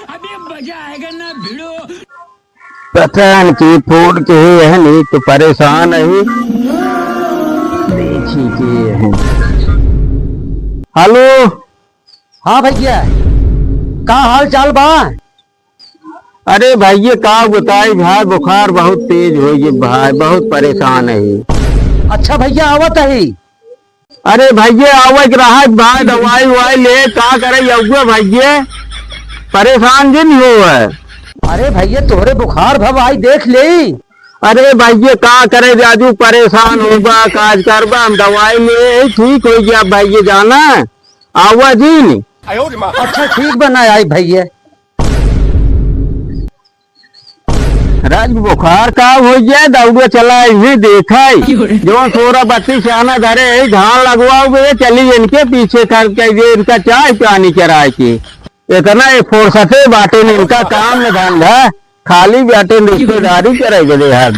अभी मजा आएगा ना भिड़ो। पठान की फोड़ के है नहीं तो परेशान है। देखी के है। हेलो। हाँ भैया, का हाल चाल बा? अरे भैया का बताई भाई, बुखार बहुत तेज हो गई भाई, बहुत परेशान है। अच्छा भैया आवत है। अरे भैया आवत रहा भाई, दवाई ववाई ले का करे भैया, परेशान दिन हो है। अरे भैया तोहरे बुखार भब आई देख ले। अरे भैया का करे राजू, परेशान होगा काज करबा, हम दवाई ले ठीक हो गया भैया, जाना आवा जी। अच्छा ठीक बना आई भैया। राज बुखार का हो गया, दौड़े चला इन्हें देखा जो 16-32 आना धरे धान लगवाओगे, चली इनके पीछे करके इनका चाय पानी कराए की इतना एक फुर्सते बाटे ने इनका काम न धंधा, खाली बाटे रिश्तेदारी करे हर